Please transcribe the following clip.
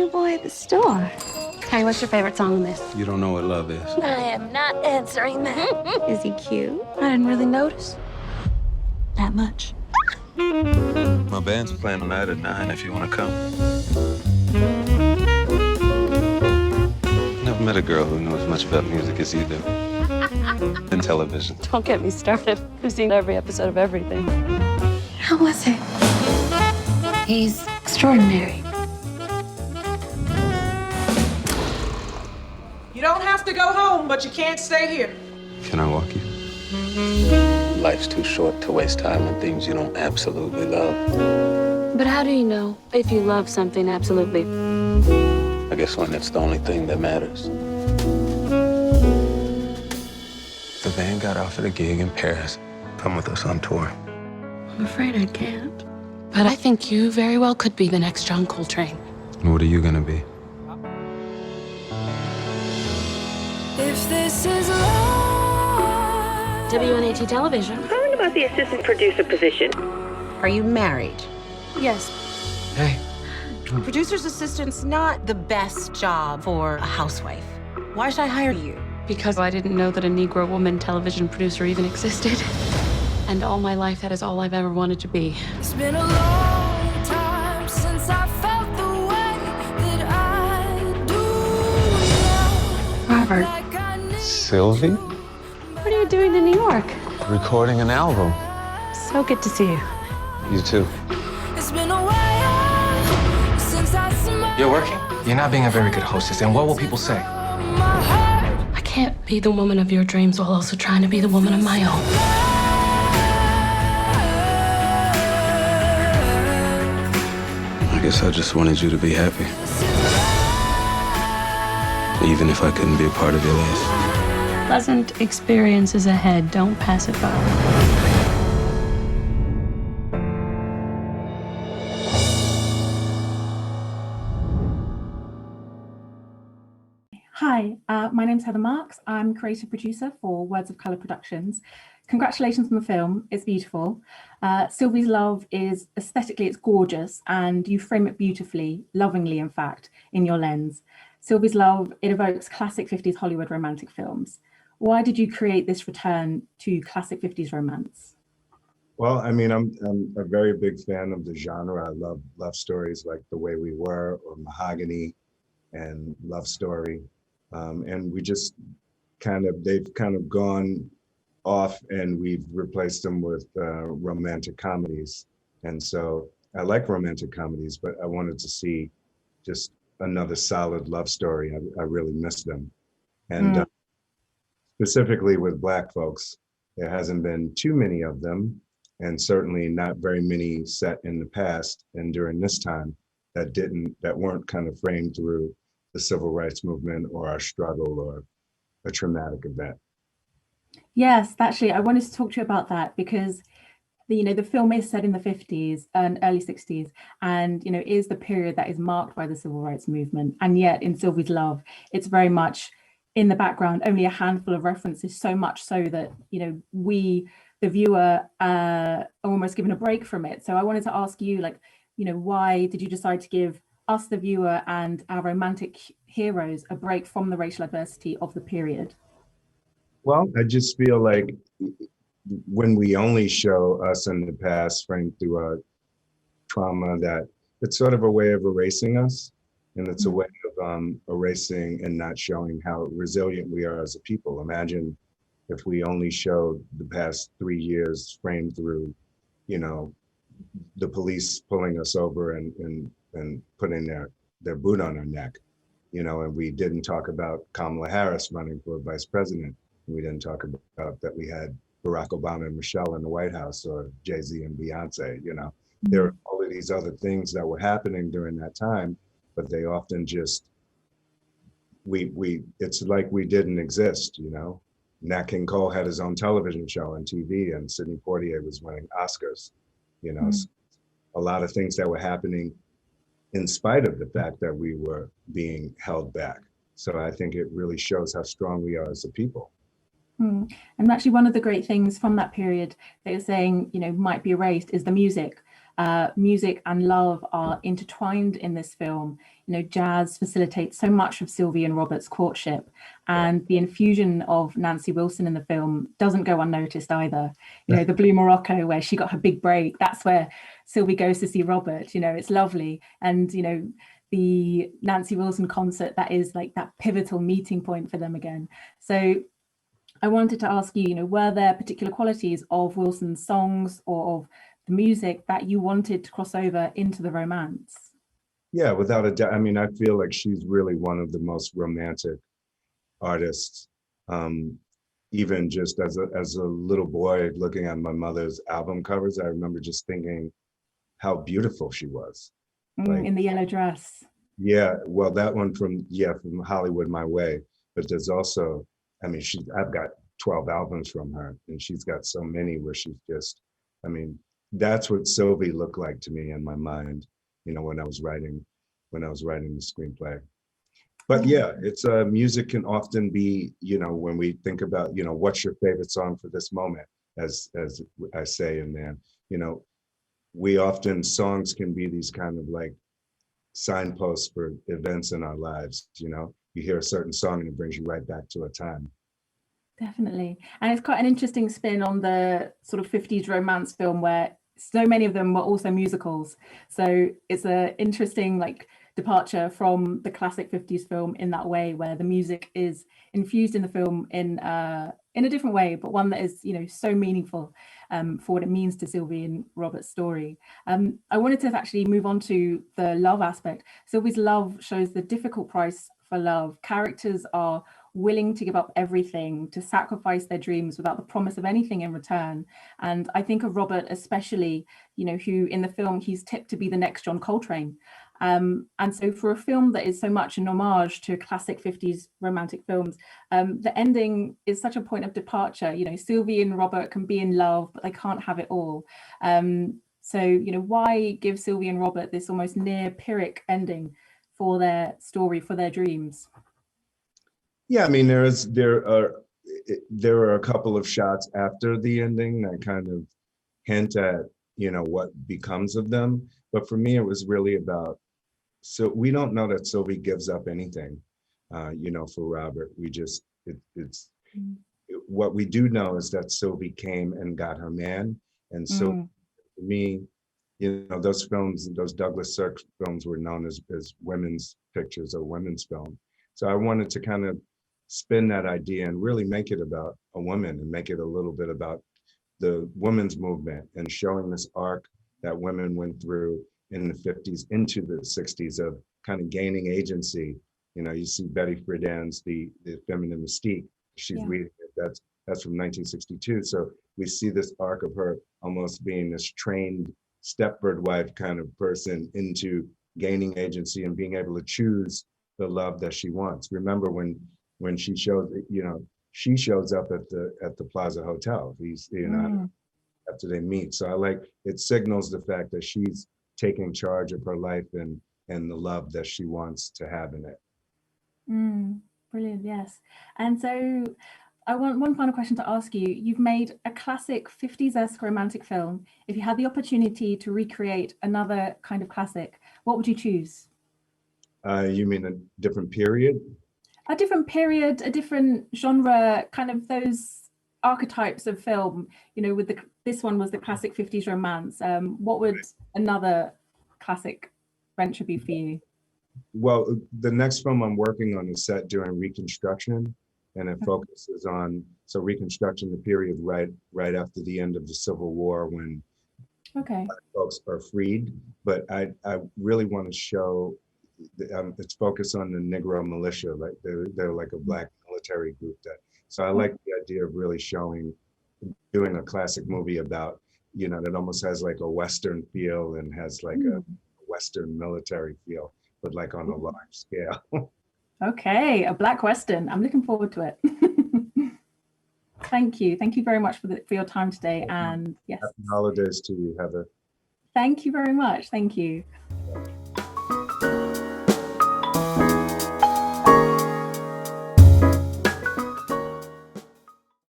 little boy at the store. Hey, what's your favorite song on this? You don't know what love is. I am not answering that. Is he cute? I didn't really notice that much. My band's playing tonight at 9 if you want to come. Never met a girl who knows as much about music as you do. And television. Don't get me started. I've seen every episode of everything. How was it? He's extraordinary. You don't have to go home, but you can't stay here. Can I walk you? Life's too short to waste time on things you don't absolutely love. But how do you know if you love something absolutely? I guess when it's the only thing that matters. The band got offered a gig in Paris. Come with us on tour. I'm afraid I can't. But I think you very well could be the next John Coltrane. And what are you gonna be? If this is love. WNAT Television. Calling about the assistant producer position. Are you married? Yes. Hey. Producer's assistant's not the best job for a housewife. Why should I hire you? Because I didn't know that a Negro woman television producer even existed. And all my life, that is all I've ever wanted to be. It's been a long time since I felt the way that I do now. Robert. Like I knew Sylvie? What are you doing in New York? Recording an album. So good to see you. You too. it's been a while since I smiled. You're working? You're not being a very good hostess, and what will people say? My heart. I can't be the woman of your dreams while also trying to be the woman of my own. I guess I just wanted you to be happy. Even if I couldn't be a part of your life. Pleasant experiences ahead. Don't pass it by. Hi, my name's Heather Marks. I'm creative producer for Words of Colour Productions. Congratulations on the film, it's beautiful. Sylvie's Love is aesthetically, it's gorgeous, and you frame it beautifully, lovingly in fact, in your lens. Sylvie's Love, it evokes classic 50s Hollywood romantic films. Why did you create this return to classic 50s romance? Well, I mean, I'm a very big fan of the genre. I love love stories like The Way We Were or Mahogany and Love Story. And we just they've kind of gone off and we've replaced them with romantic comedies. And so I like romantic comedies, but I wanted to see just another solid love story. I really miss them. And specifically with Black folks, there hasn't been too many of them, and certainly not very many set in the past and during this time that weren't kind of framed through the civil rights movement or our struggle or a traumatic event. Yes, actually, I wanted to talk to you about that because the film is set in the 50s and early 60s, and is the period that is marked by the civil rights movement. And yet in Sylvie's Love, it's very much in the background, only a handful of references, so much so that we, the viewer, are almost given a break from it. So I wanted to ask you, why did you decide to give us, the viewer, and our romantic heroes a break from the racial adversity of the period? Well, I just feel like when we only show us in the past framed through our trauma, that it's sort of a way of erasing us. And it's a way of erasing and not showing how resilient we are as a people. Imagine if we only showed the past 3 years framed through, the police pulling us over and putting their boot on our neck, and we didn't talk about Kamala Harris running for vice president. We didn't talk about that we had Barack Obama and Michelle in the White House, or Jay-Z and Beyonce. There are all of these other things that were happening during that time, but they often just, it's like we didn't exist, Nat King Cole had his own television show on TV, and Sidney Poitier was winning Oscars, So a lot of things that were happening in spite of the fact that we were being held back. So I think it really shows how strong we are as a people. And actually one of the great things from that period that you're saying, might be erased is the music. music and love are intertwined in this film. You know, jazz facilitates so much of Sylvie and Robert's courtship, and the infusion of Nancy Wilson in the film doesn't go unnoticed either. You know, the Blue Morocco where she got her big break, that's where Sylvie goes to see Robert. You know, it's lovely. And, you know, the Nancy Wilson concert, that is like that pivotal meeting point for them again. So I wanted to ask you, you know, were there particular qualities of Wilson's songs or of the music that you wanted to cross over into the romance? Yeah, without a doubt. I mean, I feel like she's really one of the most romantic artists. Even just as a little boy looking at my mother's album covers, I remember just thinking how beautiful she was. Like, in the yellow dress. Yeah, well, that one from Hollywood My Way. But there's also, I mean, I've got 12 albums from her, and she's got so many where she's just, I mean, that's what Sylvie looked like to me in my mind, you know, when I was writing the screenplay. But yeah, it's music can often be, you know, when we think about, you know, what's your favorite song for this moment, as I say in there, you know, songs can be these kind of like signposts for events in our lives. You know, you hear a certain song and it brings you right back to a time. Definitely. And it's quite an interesting spin on the sort of 50s romance film where so many of them were also musicals. So it's an interesting like departure from the classic 50s film in that way, where the music is infused in the film in a different way, but one that is, you know, so meaningful for what it means to Sylvie and Robert's story. I wanted to actually move on to the love aspect. Sylvie's love shows the difficult price for love. Characters are willing to give up everything, to sacrifice their dreams without the promise of anything in return. And I think of Robert especially, you know, who in the film he's tipped to be the next John Coltrane. And so for a film that is so much an homage to classic 50s romantic films, the ending is such a point of departure. You know, Sylvie and Robert can be in love, but they can't have it all. So, you know, why give Sylvie and Robert this almost near Pyrrhic ending for their story, for their dreams? Yeah, I mean, there are a couple of shots after the ending that kind of hint at, you know, what becomes of them. But for me, it was really about, so we don't know that Sylvie gives up anything, you know, for Robert. What we do know is that Sylvie came and got her man. And so for me, you know, those films, those Douglas Sirk films were known as women's pictures or women's film. So I wanted to kind of spin that idea and really make it about a woman and make it a little bit about the women's movement and showing this arc that women went through in the 50s into the 60s of kind of gaining agency. You know, you see Betty Friedan's The Feminine Mystique. She's reading it. That's from 1962. So we see this arc of her almost being this trained Stepford wife kind of person into gaining agency and being able to choose the love that she wants. Remember when she shows, you know, she shows up at the Plaza Hotel. He's, you know, after they meet. So I like, it signals the fact that she's taking charge of her life and the love that she wants to have in it. Brilliant, yes. And so I want one final question to ask you. You've made a classic 50s-esque romantic film. If you had the opportunity to recreate another kind of classic, what would you choose? You mean a different period? A different period, a different genre, kind of those archetypes of film, you know, with this one was the classic 50s romance. What would another classic venture be for you? Well, the next film I'm working on is set during Reconstruction, and it focuses on, so Reconstruction, the period right after the end of the Civil War when Black folks are freed. But I really want to show, it's focused on the Negro militia, like they're like a Black military group. So I like the idea of really doing a classic movie about, you know, that almost has like a Western feel and has like a Western military feel, but like on a large scale. Okay, a Black Western. I'm looking forward to it. Thank you very much for your time today. And yes, happy holidays to you, Heather. Thank you very much. Thank you.